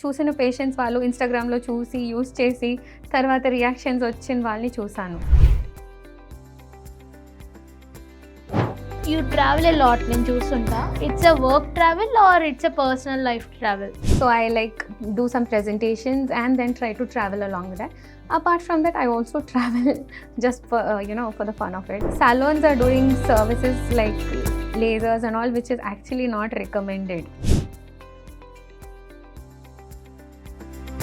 చూసిన పేషెంట్స్ వాళ్ళు ఇన్‌స్టాగ్రామ్‌లో చూసి, యూజ్ చేసి తర్వాత రియాక్షన్స్ వచ్చిన వాళ్ళని చూసాను. యూ ట్రావెల్ ఎ లాట్ నేను చూస్తుంటా. It's a work travel or it's a personal life travel? So I like do some presentations and then try to travel along with that. Apart from that, I also travel just for for the fun of it. Salons are doing services like lasers and all, which is actually not recommended.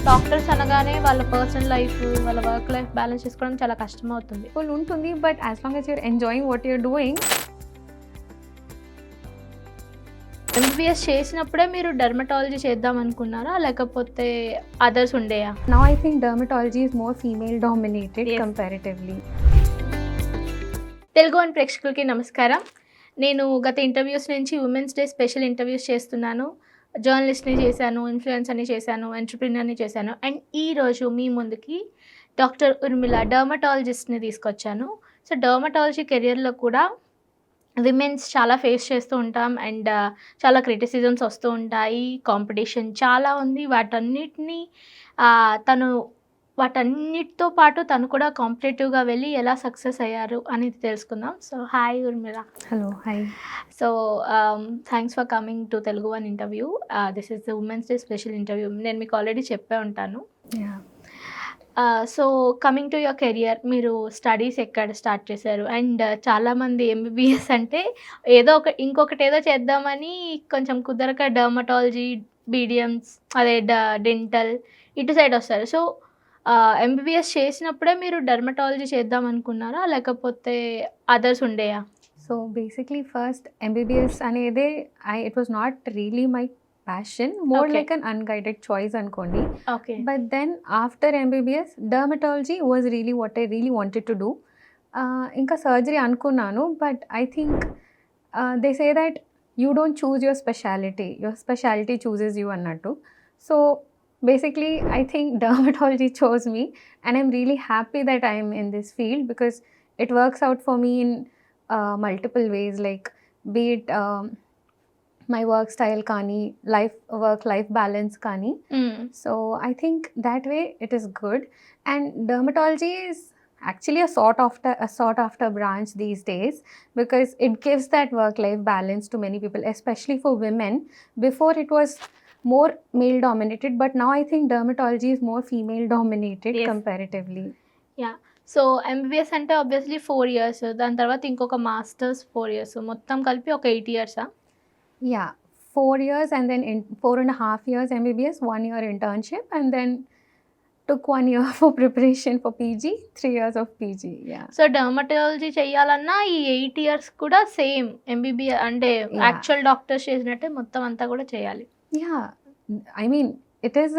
Doctors అనగానే వాళ్ళ personal life, వాళ్ళ work life balance చేసుకోవడం చాలా కష్టం అవుతుంది. Full ఉంటుంది, but as long as you're enjoying what you're doing. MBBS చేసినప్పుడే మీరు డెర్మటాలజీ చేద్దాం అనుకున్నారా, లేకపోతే others ఉండేయా? Now I think dermatology is more female dominated. Yes. Comparatively. Telugu one ప్రేక్షకులకి నమస్కారం. నేను గత ఇంటర్వ్యూస్ నుంచి ఉమెన్స్ డే స్పెషల్ ఇంటర్వ్యూస్ చేస్తున్నాను. జర్నలిస్ట్ని చేశాను, ఇన్ఫ్లుయెన్సర్ని చేశాను, ఎంటర్‌ప్రెన్యూర్‌ని చేశాను. అండ్ ఈరోజు మీ ముందుకి డాక్టర్ ఉర్మిళ డర్మటాలజిస్ట్ని తీసుకొచ్చాను. సో డర్మటాలజీ కెరియర్లో కూడా విమెన్స్ చాలా ఫేస్ చేస్తూ ఉంటాం. అండ్ చాలా క్రిటిసిజమ్స్ వస్తూ ఉంటాయి, కాంపిటీషన్ చాలా ఉంది. వాటన్నిటితో పాటు తను కూడా కాంపిటేటివ్గా వెళ్ళి ఎలా సక్సెస్ అయ్యారు అనేది తెలుసుకుందాం. So hi Urmila. Hello, hi. So thanks for coming to Telugu one interview. This is the women's day special interview. నేను మీకు ఆల్రెడీ చెప్పే ఉంటాను. Yeah. So coming to your career, మీరు స్టడీస్ ఎక్కడ స్టార్ట్ చేశారు? అండ్ చాలామంది ఎంబీబీఎస్ అంటే ఇంకొకటి ఏదో చేద్దామని కొంచెం కుదరక డర్మటాలజీ, బీడిఎమ్స్ అదే డెంటల్ ఇటు సైడ్ వస్తారు. సో ఎంబీబీఎస్ చేసినప్పుడే మీరు డర్మటాలజీ చేద్దాం అనుకున్నారా, లేకపోతే others ఉండేయా? So basically first MBBS అనేది it was not really my passion, more Okay. like an unguided choice అనుకోండి. Okay. But then after MBBS dermatology was really what I really wanted to do. ఇంకా surgery అనుకున్నాను, but I think they say that you don't choose your specialty chooses you అన్నట్టు. So basically I think dermatology chose me, and I'm really happy that I'm in this field because it works out for me in multiple ways, like be it my work style కానీ work life balance కానీ. So I think that way it is good, and dermatology is actually a sought after branch these days because it gives that work life balance to many people, especially for women. Before it was more male dominated, but now I think dermatology is more female dominated. Yes. Comparatively. Yeah. So MBBS అంటే obviously 4 years, దాని తర్వాత ఇంకొక masters 4 years, మొత్తం కలిపి ఒక 8 years. Yeah, 4 years and then 4.5 years MBBS, 1 year internship, and then took 1 year for preparation for PG, 3 years of PG. Yeah. So dermatology చేయాలన్నా ఈ 8 years కూడా సేమ్ ఎంబీబీఎస్ అంటే Yeah. యాక్చువల్ డాక్టర్స్ చేసినట్టే మొత్తం అంతా కూడా చేయాలి. Yeah, I mean it is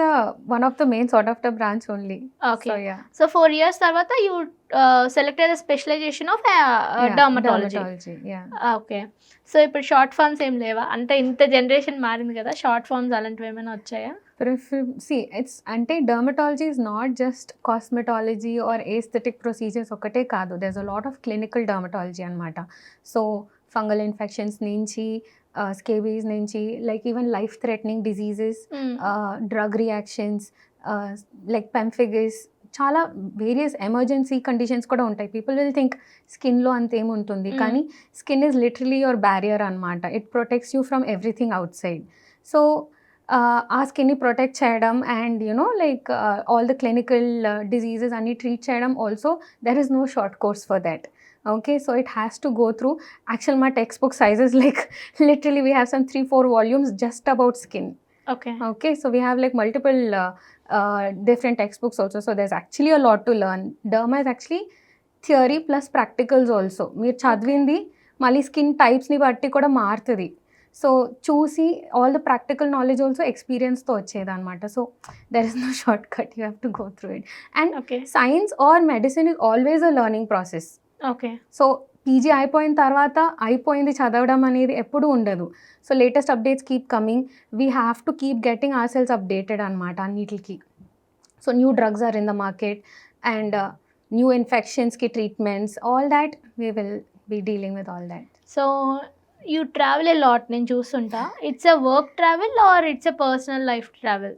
one of the main sought after branch only. Okay. So yeah. So 4 years తర్వాత you selected the specialisation of Yeah, dermatology. Yeah. Okay. So ఇప్పుడు short forms ఏం లేవా? అంటే ఇంత జనరేషన్ మారింది కదా, short forms అలాంటివి ఏమైనా వచ్చాయా? See, it's అంటే dermatology is not just cosmetology or aesthetic procedures ఒకటే కాదు. There's a lot of clinical dermatology అన్నమాట. So fungal infections నుంచి scabies నుంచి, like even life threatening diseases, drug reactions, like pemphigus, చాలా వేరియస్ ఎమర్జెన్సీ కండిషన్స్ కూడా ఉంటాయి. People will think స్కిన్లో అంతేముంటుంది, కానీ skin is literally your barrier అనమాట. It protects you from everything outside. So ఆ స్కిన్ని ప్రొటెక్ట్ చేయడం and like all the clinical diseases అన్ని ట్రీట్ చేయడం, also there is no short course for that. Okay, so it has to go through. Actually, my textbook sizes like literally we have some 3-4 volumes just about skin. Okay. Okay, so we have like multiple different textbooks also. So there's actually a lot to learn. Derma is actually theory plus practicals also. మీరు చదివింది మళ్ళీ skin టైప్స్ని బట్టి కూడా మారుతుంది. So చూసి all the practical knowledge also ఎక్స్పీరియన్స్తో వచ్చేదన్నమాట. So there is no short cut, you have to go through it. And okay. Science or medicine is always a learning process. Okay. So PG అయిపోయిన తర్వాత అయిపోయింది చదవడం అనేది ఎప్పుడూ ఉండదు. So latest updates keep coming, we have to keep getting ourselves updated అనమాట అన్నిటికి. So new drugs are in the market and new ఇన్ఫెక్షన్స్కి treatments, all that we will be dealing with all that. So you travel a lot నేను చూస్తుంటా. It's a work travel or it's a personal life travel?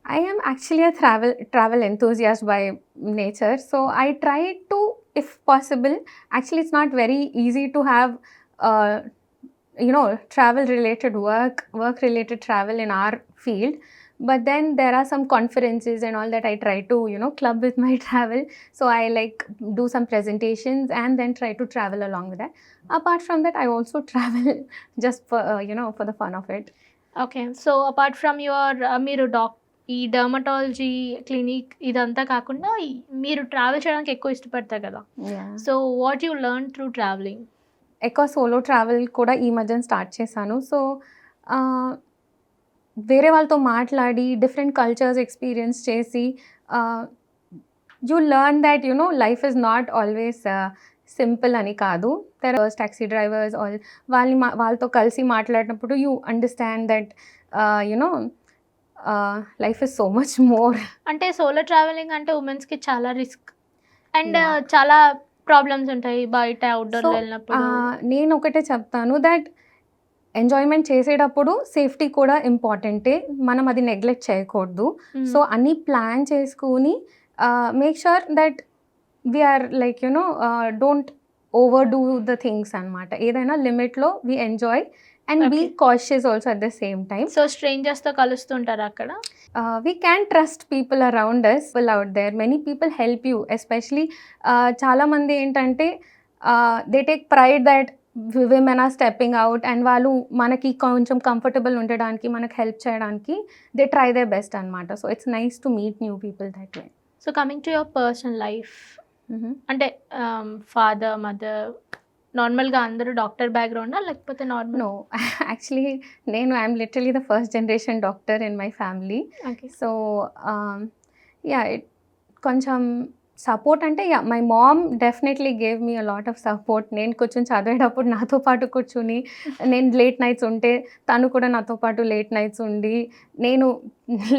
I am actually a travel enthusiast by nature, so I try to, if possible. Actually, it's not very easy to have, uh, travel related work related travel in our field. But then there are some conferences and all that I try to, club with my travel. So I like do some presentations and then try to travel along with that. Apart from that, I also travel just for, for the fun of it. Okay. So apart from your మీరు ఈ dermatology clinic ఇదంతా కాకుండా మీరు travel చేయడానికి ఎక్కువ ఇష్టపడతారు కదా! Yeah. So what you learn through travelling? ఎక్కువ సోలో ట్రావెల్ కూడా ఈ మధ్యన స్టార్ట్ చేశాను. సో, వేరే వాళ్ళతో మాట్లాడి డిఫరెంట్ కల్చర్స్ ఎక్స్‌పీరియన్స్ చేసి, you learn that life is not always simple అని కాదు. There are taxi drivers all వాళ్ళతో కలిసి మాట్లాడినప్పుడు you understand that life is so much more. అంటే సోలో ట్రావెలింగ్ అంటే ఉమెన్స్‌కి చాలా రిస్క్ అండ్ Yeah. చాలా ప్రాబ్లమ్స్ ఉంటాయి బయట అవుట్‌డోర్‌లో సో, వెళ్ళినప్పుడు. నేను ఒకటే చెప్తాను దట్ ఎంజాయ్మెంట్ చేసేటప్పుడు సేఫ్టీ కూడా ఇంపార్టెంటే. మనం అది నెగ్లెక్ట్ చేయకూడదు. హ్మ్. సో, అన్నీ ప్లాన్ చేసుకొని make sure that we are like don't overdo the things అనమాట. ఏదైనా లిమిట్‌లో we enjoy and be Okay. Cautious also at the same time. So స్ట్రేంజర్స్‌తో కలుస్తుంటారా అక్కడ? We can trust people around us, people out there. Many people help you, especially చాలామంది ఏంటంటే they take pride that women are stepping out and వాళ్ళు మనకి కొంచెం comfortable ఉండడానికి మనకు హెల్ప్ చేయడానికి దే ట్రై దే బెస్ట్ అనమాట. So it's nice to meet new people that way. So coming to your personal life అంటే ఫాదర్, మదర్ నార్మల్‌గా అందరూ డాక్టర్ బ్యాక్‌గ్రౌండా లేకపోతే normal? No, actually I'm literally the first generation doctor in my family. Okay. So కొంచెం support అంటే my mom definitely gave me a lot of support. నేను కొంచెం చదివేటప్పుడు నాతో పాటు కూర్చుని, నేను లేట్ నైట్స్ ఉంటే తను కూడా నాతో పాటు లేట్ నైట్స్ ఉండి, నేను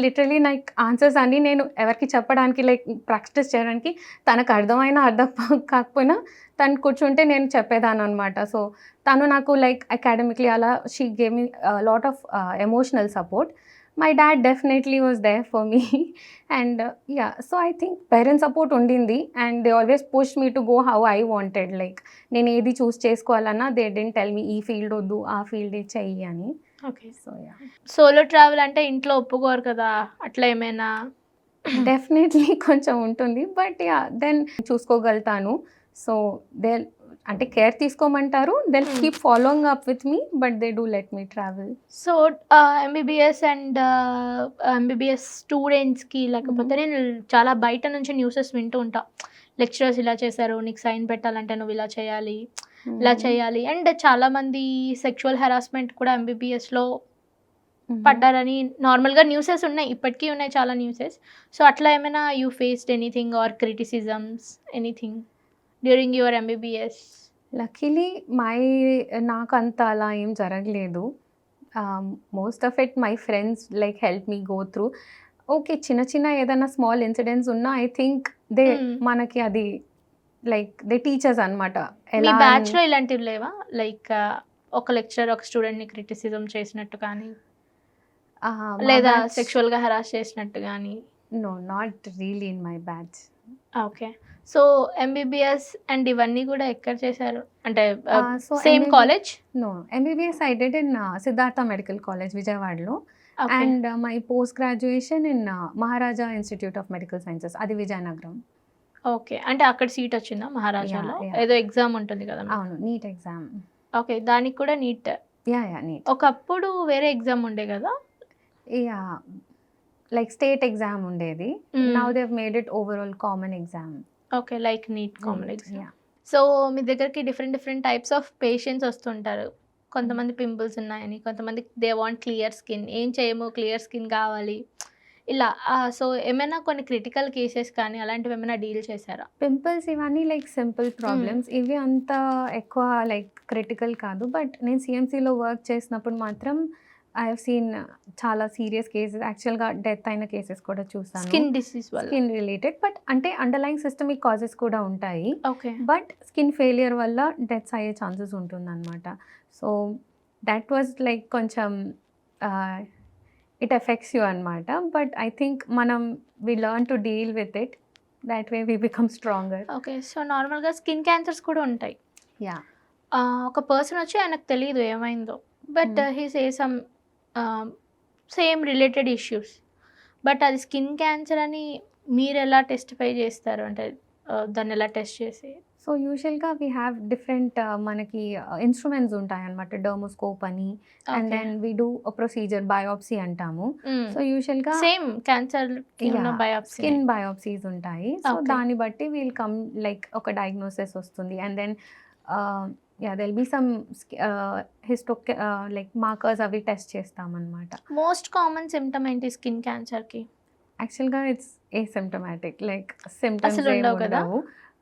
లిటరలీ నాకు ఆన్సర్స్ అన్నీ నేను ఎవరికి చెప్పడానికి లైక్ ప్రాక్టీస్ చేయడానికి తనకు అర్థమైనా అర్థం కాకపోయినా తను కూర్చుంటే నేను చెప్పేదాన్ని అనమాట. సో తను నాకు లైక్ అకాడమిక్లీ అలా she gave me lot of emotional support. My dad definitely was there for me and so I think parent support undindi and they always pushed me to go how I wanted. Like నేను ఏది చూస్ చేసుకోవాలన్నా they didn't tell me ఈ field వద్దు ఆ field చెయ్యి అని. Okay. So solo travel అంటే ఇంట్లో ఒప్పుకోరు కదా! అట్లా ఏమైనా? డెఫినెట్లీ కొంచెం ఉంటుంది బట్ దెన్ చూసుకోగలుగుతాను. సో దే అంటే కేర్ తీసుకోమంటారు. They'll keep following up with me but they do let me travel. So MBBS and MBBS స్టూడెంట్స్‌కి లేకపోతే నేను చాలా బయట నుంచి న్యూసెస్ వింటూ ఉంటా. లెక్చరర్స్ ఇలా చేశారు, నీకు సైన్ పెట్టాలంటే నువ్వు ఇలా చేయాలి, ఇలా చేయాలి అండ్ చాలామంది సెక్షువల్ హెరాస్మెంట్ కూడా ఎంబీబీఎస్‌లో పడ్డారని నార్మల్‌గా న్యూసెస్ ఉన్నాయి. ఇప్పటికీ ఉన్నాయి చాలా న్యూసెస్. సో అట్లా ఏమైనా you faced anything or criticisms anything during your MBBS? Luckily నాకంత అలా ఏం జరగలేదు. Most of it my friends like help me go through. Okay, చిన్న ఏదైనా స్మాల్ ఇన్సిడెంట్స్ ఉన్నా ఐ థింక్ దే మనకి అది లైక్ దే టీచర్స్ అనమాట. మీ ఎలా బ్యాచ్‌లో ఇలాంటివి లేవా? లైక్ ఒక లెక్చరర్ ఒక స్టూడెంట్‌ని క్రిటిసిజం చేసినట్టు కానీ లేదా సెక్షువల్‌గా హెరాస్ చేసినట్టు కానీ? No, not really in my batch. Okay. So MBBS and ఇవన్నీ కూడా ఎక్కడ చేశారు? అంటే so same MBBS college? No, MBBS I did in Siddhartha medical college విజయవాడలో okay. And my post graduation in Maharaja institute of medical sciences, అది Vizianagaram. Okay. అంటే అక్కడ seat వచ్చిందా మహారాజాలో? Yeah. ఏదో ఎగ్జామ్ ఉంటుంది కదా మీకు? అవును, నీట్ ఎగ్జామ్. ఓకే. దానికి కూడా నీట్. నీట్. ఒకప్పుడు వేరే ఎగ్జామ్ ఉండే కదా? లైక్ స్టేట్ ఎగ్జామ్ ఉండేది. Now they have made it overall common exam. Okay. Like NEET common exam. So మీ దగ్గరికి డిఫరెంట్ టైప్స్ ఆఫ్ పేషెంట్స్ వస్తుంటారు. కొంతమంది పింపుల్స్ ఉన్నాయని, కొంతమంది దే వాంట్ క్లియర్ స్కిన్, ఏం చేయము క్లియర్ స్కిన్ కావాలి ఇలా. సో ఏమైనా కొన్ని క్రిటికల్ కేసెస్ కానీ అలాంటివి ఏమైనా డీల్ చేశారా? పింపుల్స్ ఇవన్నీ లైక్ సింపుల్ ప్రాబ్లమ్స్. ఇవి అంత ఎక్కువ లైక్ క్రిటికల్ కాదు. బట్ నేను సిఎంసిలో వర్క్ చేసినప్పుడు మాత్రం ఐ హావ్ సీన్ చాలా సీరియస్ కేసెస్, యాక్చువల్గా డెత్ అయిన కేసెస్ కూడా చూసాను. స్కిన్ డిసీజ్ వల్ల? స్కిన్ రిలేటెడ్, బట్ అంటే అండర్లైన్ సిస్టమిక్ కాజెస్ కూడా ఉంటాయి. ఓకే. బట్ స్కిన్ ఫెయిలియర్ వల్ల డెత్స్ అయ్యే ఛాన్సెస్ ఉంటుందన్నమాట. సో దట్ వాజ్ లైక్ కొంచెం ఇట్ ఎఫెక్ట్స్ యూ అనమాట. బట్ ఐ థింక్ మనం we learn to deal with it. That way we become stronger. Okay. So నార్మల్‌గా skin cancers కూడా ఉంటాయి. Yeah. ఒక పర్సన్ వచ్చి ఆయనకు తెలీదు ఏమైందో. But he says some same related issues. But అది స్కిన్ క్యాన్సర్ అని మీరెలా టెస్టిఫై చేస్తారు? అంటే దాన్ని ఎలా టెస్ట్ చేసి? So usually we have different మనకి ఇన్స్ట్రుమెంట్స్ ఉంటాయన్నమాట. డర్మోస్కోప్ అని, and then we do procedure biopsy అంటాము. So usually same cancer biopsy. Skin biopsies ఉంటాయి. So Okay. దాన్ని బట్టి వీల్ కమ్ లైక్ ఒక డయాగ్నోసిస్ వస్తుంది. And then they'll be some like markers అవి టెస్ట్ చేస్తామన్నమాట. మోస్ట్ కామన్ సిమ్టమ్ ఏంటి స్కిన్ క్యాన్సర్కి? Actually it's asymptomatic, like symptoms అసలు ఉండవు కదా?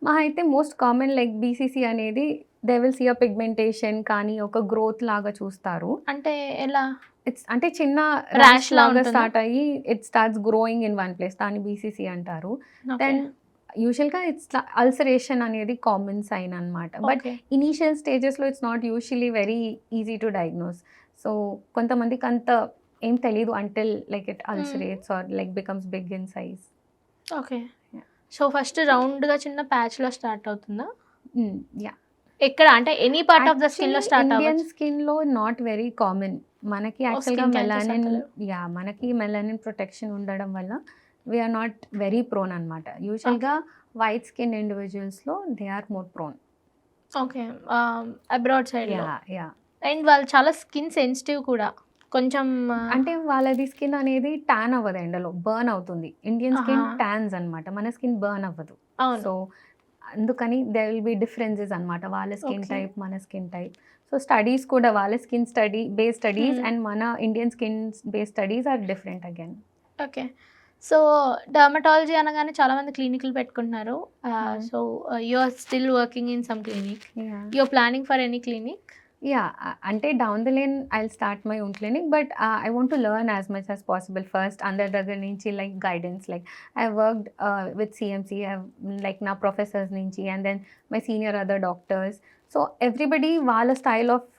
మా అయితే మోస్ట్ కామన్ లైక్ బీసీసీ అనేది they will see a pigmentation, కానీ ఒక గ్రోత్ లాగా చూస్తారు. అంటే ఎలా? ఇట్స్ అంటే చిన్న Rash ర్యాష్ లా లాగా ఉంటుందా? స్టార్ట్ అయ్యి it starts growing in one place, దాన్ని బీసీసీ అంటారు. దెన్ యూజువల్గా ఇట్స్ అల్సరేషన్ అనేది కామన్ సైన్ అనమాట. బట్ ఇనీషియల్ స్టేజెస్లో it's not usually very easy to diagnose. So కొంతమందికి అంత ఏం తెలీదు until like it ulcerates or like becomes big in size. Okay. Yeah. So first రౌండ్గా చిన్న ప్యాచ్లో స్టార్ట్ అవుతుందా? యా. ఎక్కడ అంటే any part of the skin లో స్టార్ట్ ఇండియన్ అవ్వచ్చు? స్కిన్ లో నాట్ వెరీ కామన్. మనకి యాక్చువల్గా skin cancers మెలానిన్, అంతలేవు. మనకి మెలానిన్ ప్రొటెక్షన్ ఉండడం వల్ల వీఆర్ నాట్ వెరీ ప్రోన్ అనమాట. యూజువల్గా వైట్ స్కిన్ ఇండివిజువల్స్లో they are more prone. Okay. Abroad side yeah yeah. And వాళ్ళు చాలా స్కిన్ సెన్సిటివ్ కూడా కొంచెం. అంటే వాళ్ళది స్కిన్ అనేది ట్యాన్ అవ్వదు, ఎండలో బర్న్ అవుతుంది. ఇండియన్ స్కిన్ ఆహా. ట్యాన్స్ అనమాట, మన స్కిన్ బర్న్ అవ్వదు. అవును. సో అందుకని దే విల్ బి డిఫరెన్సెస్ అనమాట, వాళ్ళ స్కిన్ Okay. టైప్ మన స్కిన్ టైప్. సో స్టడీస్ కూడా వాళ్ళ skin base studies Hmm. And మన Indian skin base studies are different again. Okay. So dermatology అనగానే చాలా మంది క్లినిక్లు పెట్టుకుంటున్నారు. So you are still working in some clinic. You are planning for any clinic? Yeah, అంటే down the line I will start my own clinic, but I want to learn as much as possible first. అందరి దగ్గర నుంచి like guidance, like I worked with CMC, like నా professors నుంచి, and then my senior other doctors. So everybody వాళ్ళ style of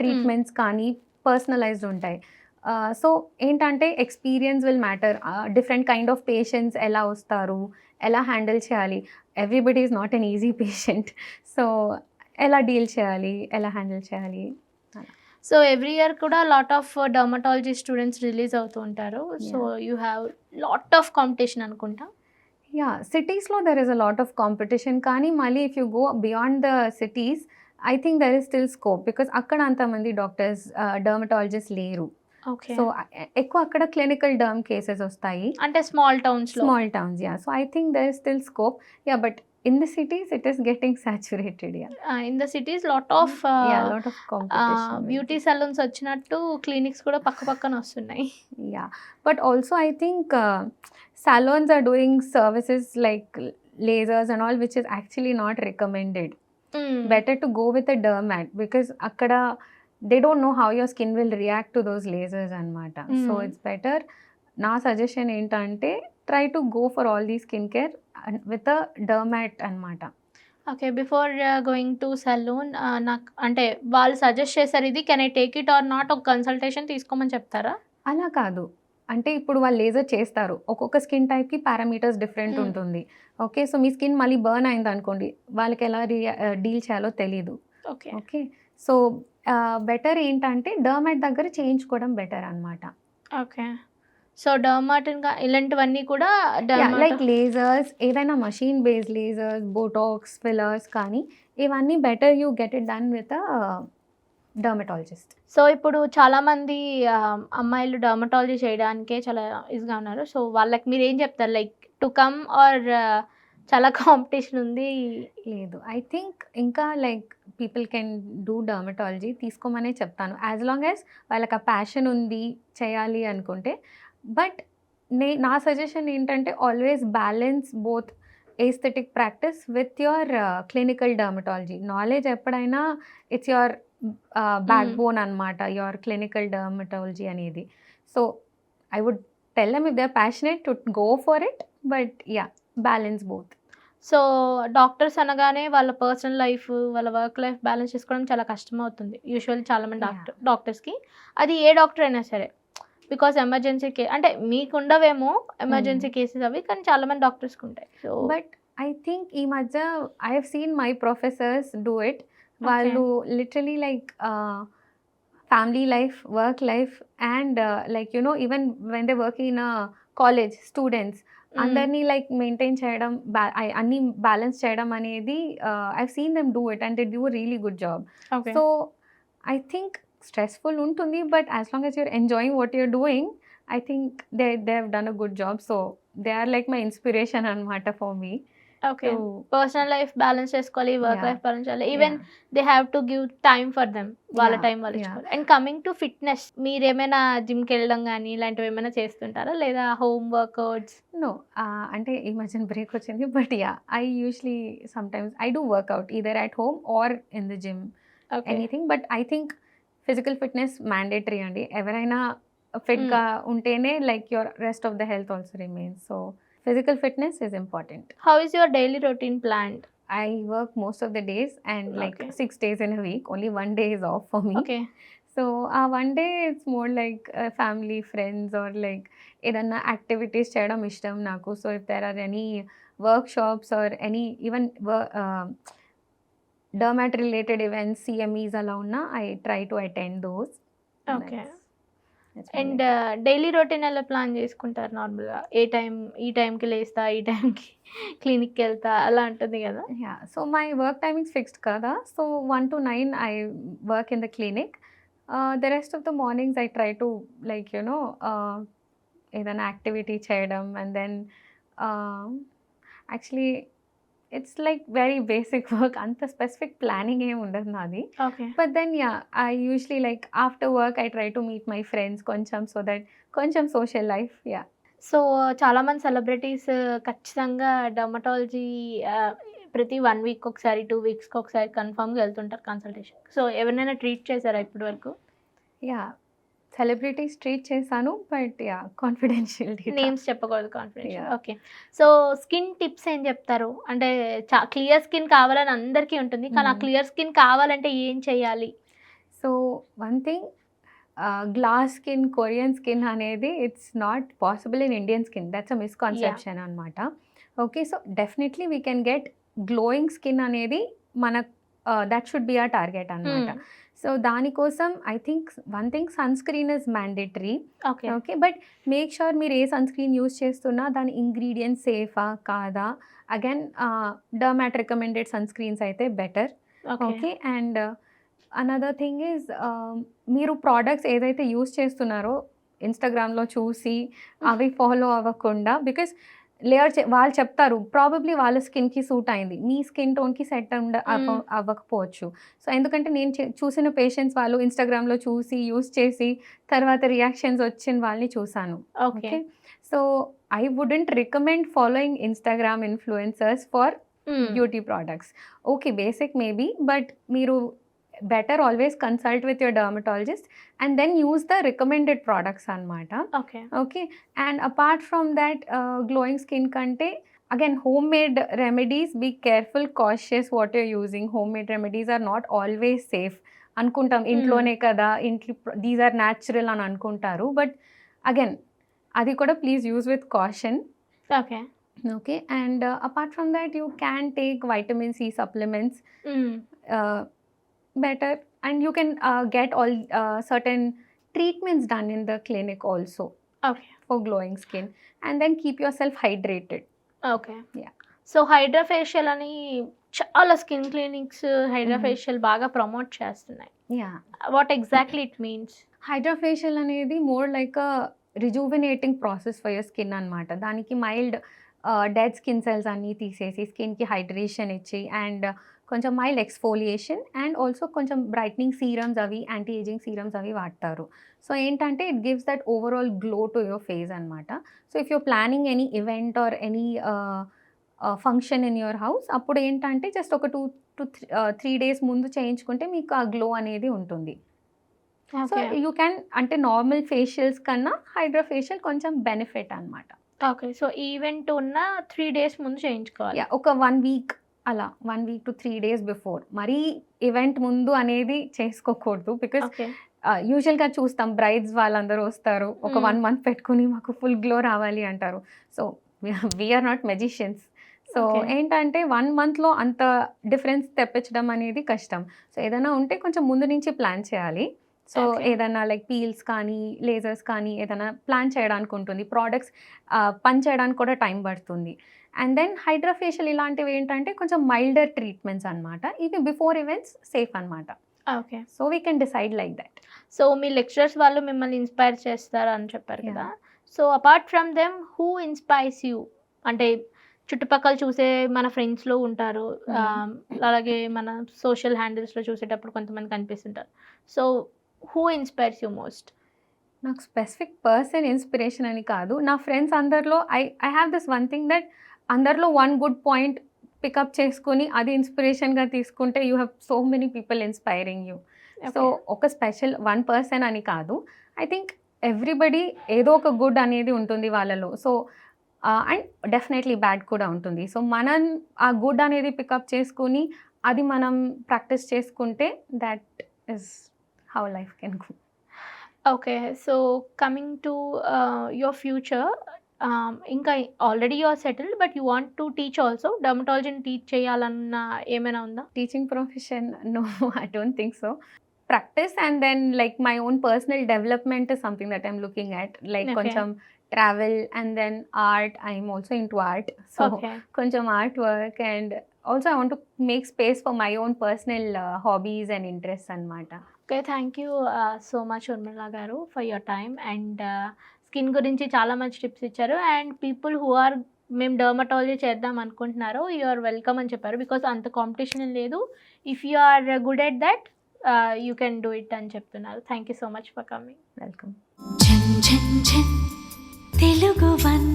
treatments కానీ personalised ఉంటాయి. So ఏంటంటే experience will matter. Different kind of patients ఎలా వస్తారు, ఎలా హ్యాండిల్ చేయాలి. Everybody is not an easy patient. So ఎలా డీల్ చేయాలి, ఎలా హ్యాండిల్ చేయాలి. సో ఎవ్రీ ఇయర్ కూడా lot of dermatology students release అవుతూ ఉంటారు. So you have lot of competition అనుకుంటా. యా, సిటీస్లో there is a lot of competition, కానీ మళ్ళీ if you go beyond the cities I think there is still scope, because అక్కడ అంతమంది doctors dermatologist లేరు. Okay. So ఎక్కువ అక్కడ క్లినికల్ డర్మ్ కేసెస్ వస్తాయి, అంటే స్మాల్ టౌన్స్లో. Small towns. Yeah, so I think there is still scope. Yeah, but in the cities it is getting saturated. Yeah, in the cities lot of lot of competition. Beauty saloons వచ్చినట్టు clinics కూడా పక్క పక్కన వస్తున్నాయి. Yeah, but also I think salons are doing services like lasers and all, which is actually not recommended. Better to go with a dermat, because akkada they don't know how your skin will react to those lasers anamata. So it's better. Na suggestion entante try to go for all these skincare with a dermat anamata. Okay. Before going to salon నాకు అంటే వాళ్ళు suggest చేశారు ఇది can I take it or not, ఒక consultation తీసుకోమని చెప్తారా? అలా కాదు, అంటే ఇప్పుడు వాళ్ళు లేజర్ చేస్తారు, ఒక్కొక్క స్కిన్ టైప్కి పారామీటర్స్ డిఫరెంట్ ఉంటుంది. ఓకే, సో మీ స్కిన్ మళ్ళీ బర్న్ అయింది అనుకోండి, వాళ్ళకి ఎలా డీల్ చేయాలో తెలీదు. ఓకే. ఓకే, సో బెటర్ ఏంటంటే డర్మాట్ దగ్గర చేయించుకోవడం బెటర్ అనమాట. ఓకే. సో డర్మాటిన్గా ఇలాంటివన్నీ కూడా లైక్ లేజర్స్, ఏదైనా machine based lasers, Botox, fillers, కానీ ఇవన్నీ better you get it done with dermatologist. So ఇప్పుడు చాలామంది అమ్మాయిలు డర్మటాలజీ చేయడానికే చాలా ఈజీగా ఉన్నారు. సో వాళ్ళకి మీరు ఏం చెప్తారు? లైక్ టు కమ్ ఆర్ చాలా కాంపిటీషన్ ఉంది? లేదు, ఐ థింక్ ఇంకా like people can do dermatology, తీసుకోమనే చెప్తాను, యాజ్ లాంగ్ యాజ్ వాళ్ళకి ఆ ప్యాషన్ ఉంది చేయాలి అనుకుంటే. బట్ నా సజెషన్ ఏంటంటే always balance both aesthetic practice with your clinical dermatology knowledge. ఎప్పుడైనా ఇట్స్ యువర్ బ్యాక్ బోన్ అనమాట, యువర్ క్లినికల్ డర్మటాలజీ అనేది. So I would tell them if they are passionate to go for it, but yeah, balance both. So doctors అనగానే వాళ్ళ personal life, వాళ్ళ work life balance చేసుకోవడం చాలా కష్టం అవుతుంది usually చాలామంది డాక్టర్స్కి. అది ఏ డాక్టర్ అయినా సరే. బికాస్ ఎమర్జెన్సీ అంటే మీకు ఉండవేమో ఎమర్జెన్సీ కేసెస్ అవి, కానీ చాలా మంది డాక్టర్స్కి ఉంటాయి. సో బట్ ఐ థింక్ ఈ మధ్య I have seen my professors do it. వాళ్ళు literally like family life, work life and like even when they work in college students అందరినీ లైక్ మెయింటైన్ చేయడం, అన్ని బ్యాలెన్స్ చేయడం అనేది I seen them do it and they do really good job. Okay. So I think stressful ఉంటుంది, but as long as you're enjoying what you're doing, I think they have done a good job. So they are like my inspiration అనమాట for me. Okay. So personal life balance చేసుకోవాలి, work Yeah. Life balance చేయాలి. Even they have to give time for them, వాళ్ళ Yeah, time వాళ్ళు yeah. ఇచ్చుకోవాలి. And coming to fitness, మీరేమైనా జిమ్కి వెళ్ళడం కానీ ఇలాంటివి ఏమైనా చేస్తుంటారా, లేదా హోమ్ వర్కౌట్స్? No, అంటే ఈ మధ్యన బ్రేక్ వచ్చింది, but yeah I usually sometimes I do workout either at home or in the gym, okay. Anything. But I think physical fitness mandatory అండి. ఎవరైనా ఫిట్గా ఉంటేనే like your rest of the health also remains. So physical fitness is important. How is your daily routine planned? I work most of the days and like Okay. 6 days in a week. Only one day is off for me. Okay. So one day it's more like family, friends or like ఏదన్నా activities చేయడం ఇష్టం నాకు. So if there are any workshops or any even dermat related events, CMEs అలా ఉన్నా I try to attend those. Okay. That's my and life. Daily routine ఎలా plan చేసుకుంటారు నార్మల్గా? ఈ టైంకి లేస్తా, ఈ టైంకి క్లినిక్కి వెళ్తా, అలా ఉంటుంది కదా? Yeah, so my work timings fixed kada. So 1 to 9 I work in the clinic. The rest of the mornings I try to like ఏదైనా యాక్టివిటీ చేయడం and then actually it's like very basic work. అంత specific planning ఏమి ఉండదు నాది. Okay. But then yeah, I usually like after work I try to meet my friends కొంచెం, so that కొంచెం social life. Yeah. So చాలామంది celebrities ఖచ్చితంగా dermatology ప్రతి 1 week ఒకసారి, 2 వీక్స్కి ఒకసారి కన్ఫామ్గా వెళ్తుంటారు కన్సల్టేషన్. సో ఎవరినైనా ట్రీట్ చేశారా ఇప్పటి వరకు? Yeah, సెలబ్రిటీస్ ట్రీట్ చేశాను, బట్ యా కాన్ఫిడెన్షియల్ నేమ్స్ చెప్పకూడదు, confidential. Yeah. Okay. So skin tips ఏం చెప్తారు? అంటే క్లియర్ స్కిన్ కావాలని అందరికీ ఉంటుంది, కానీ ఆ క్లియర్ స్కిన్ కావాలంటే ఏం చేయాలి? So one thing, glass skin, Korean skin అనేది it's not possible in Indian skin. That's a misconception అనమాట. Okay, so definitely we can get glowing skin అనేది మన దట్ షుడ్ బి ఆ టార్గెట్ అనమాట. సో దానికోసం I think one thing, sunscreen is mandatory. Okay. Okay, but make sure మీరు ఏ sun screen use చేస్తున్నా దాని ఇంగ్రీడియంట్స్ సేఫా కాదా. అగైన్ డర్మాట్ రికమెండెడ్ సన్ స్క్రీన్స్ అయితే better. Okay. Okay, and another thing is మీరు ప్రోడక్ట్స్ ఏదైతే యూస్ చేస్తున్నారో ఇన్స్టాగ్రామ్లో చూసి అవి ఫాలో అవ్వకుండా, బికాస్ వాళ్ళు చెప్తారు ప్రాబబ్లీ వాళ్ళ స్కిన్కి సూట్ అయింది, మీ స్కిన్ టోన్కి సెట్ అవ్వకపోవచ్చు. సో ఎందుకంటే నేను చూసిన పేషెంట్స్ వాళ్ళు ఇన్స్టాగ్రామ్లో చూసి యూస్ చేసి తర్వాత రియాక్షన్స్ వచ్చిన వాళ్ళని చూశాను. Okay. Okay, so I wouldn't recommend following Instagram influencers for beauty products. Okay, basic maybe, but మీరు better always consult with your dermatologist and then use the recommended products అనమాట. Okay. Okay, and apart from that glowing skin కంటే again homemade remedies, be careful, cautious what you're using. Homemade remedies are not always safe. అనుకుంటాం ఇంట్లోనే కదా, ఇంట్లో these are natural అని అనుకుంటారు, but again అది కూడా please use with caution. Okay. Okay, and apart from that you can take vitamin C supplements better, and you can get all certain treatments done in the clinic also okay. for glowing skin, and then keep yourself hydrated. Okay. Yeah. So hydra facial అని చాలా skin clinics hydra facial బాగా promote చేస్తున్నాయి. Yeah, what exactly it means? hydrofacial అనేది more like a rejuvenating process for your skin అనమాట. దానికి mild dead skin cells అన్నీ తీసేసి స్కిన్కి హైడ్రేషన్ ఇచ్చి అండ్ కొంచెం మైల్డ్ ఎక్స్ఫోలియేషన్ అండ్ ఆల్సో కొంచెం బ్రైట్నింగ్ సీరమ్స్ అవి, యాంటీ ఏజింగ్ సీరమ్స్ అవి వాడతారు. సో ఏంటంటే it gives that overall glow to your face అనమాట. So if you're planning any event or any function in your house, అప్పుడు ఏంటంటే just ఒక 2 to 3 days ముందు చేయించుకుంటే మీకు ఆ గ్లో అనేది ఉంటుంది. సో యూ క్యాన్, అంటే నార్మల్ ఫేషియల్స్ కన్నా హైడ్రా ఫేషియల్ కొంచెం బెనిఫిట్ అనమాట. ఓకే. సో ఈవెంట్ ఉన్న 3 days ముందు చేయించుకోవాలి. ఒక 1 week అలా, 1 week to 3 days బిఫోర్. మరీ ఈవెంట్ ముందు అనేది చేసుకోకూడదు, బికాస్ ఓకే. యూజువల్గా చూస్తాం బ్రైడ్స్ వాళ్ళందరూ వస్తారు ఒక 1 మంత్ పెట్టుకుని మాకు ఫుల్ గ్లో రావాలి అంటారు. So we are not magicians. So Okay. ఏంటంటే 1 మంత్లో అంత డిఫరెన్స్ తెప్పించడం అనేది కష్టం. సో ఏదైనా ఉంటే కొంచెం ముందు నుంచి ప్లాన్ చేయాలి. So Okay. ఏదైనా లైక్ పీల్స్ కానీ లేజర్స్ కానీ ఏదైనా ప్లాన్ చేయడానికి ఉంటుంది. ప్రోడక్ట్స్ పని చేయడానికి కూడా టైం పడుతుంది. అండ్ దెన్ హైడ్రాఫేషియల్ ఇలాంటివి ఏంటంటే కొంచెం మైల్డర్ ట్రీట్మెంట్స్ అనమాట. ఇవి బిఫోర్ ఈవెంట్స్ సేఫ్ అనమాట. Okay. So we can decide like that. So me lecturers వాళ్ళు మిమ్మల్ని ఇన్స్పైర్ చేస్తారు అని చెప్పారు Yeah. కదా. So apart from them who inspires you? అంటే చుట్టుపక్కల చూసే మన ఫ్రెండ్స్లో ఉంటారు, అలాగే మన సోషల్ హ్యాండిల్స్లో చూసేటప్పుడు కొంతమంది కనిపిస్తుంటారు. So who inspires you most? నాకు స్పెసిఫిక్ పర్సన్ ఇన్స్పిరేషన్ అని కాదు. నా ఫ్రెండ్స్ అందరిలో I have this one thing that అందరిలో వన్ గుడ్ పాయింట్ పికప్ చేసుకుని అది ఇన్స్పిరేషన్గా తీసుకుంటే you have so many people inspiring you. So ఒక స్పెషల్ వన్ పర్సన్ అని కాదు. ఐ థింక్ ఎవ్రీబడి ఏదో ఒక గుడ్ అనేది ఉంటుంది వాళ్ళలో. సో అండ్ డెఫినెట్లీ బ్యాడ్ కూడా ఉంటుంది. సో మనం ఆ గుడ్ అనేది పికప్ చేసుకుని అది మనం ప్రాక్టీస్ చేసుకుంటే that is how life can go. Okay. So coming to your future, ఇంకా already you are settled but you want to teach also. డర్మటాలజీని టీచ్ చేయాలన్న ఏమైనా ఉందా? Teaching profession no, I don't think so. Practice and then like my own personal development is something that I'm looking at. Like Okay. కొంచెం travel and then art. I'm also into art. So okay. కొంచెం artwork and also I want to make space for my own personal hobbies and interests అన్నమాట. Okay. Thank you so much Urmila garu for your time. And skin గురించి చాలా మంచి tips ఇచ్చారు. And people who are మేము dermatology చేద్దాం అనుకుంటున్నారో you are welcome అని చెప్పారు. బికాస్ అంత కాంపిటీషన్ లేదు. If you are good at that you can do it అని చెప్తున్నారు. Thank you so much for coming. Welcome. ఝన్ ఝన్ ఝన్ తెలుగు వన్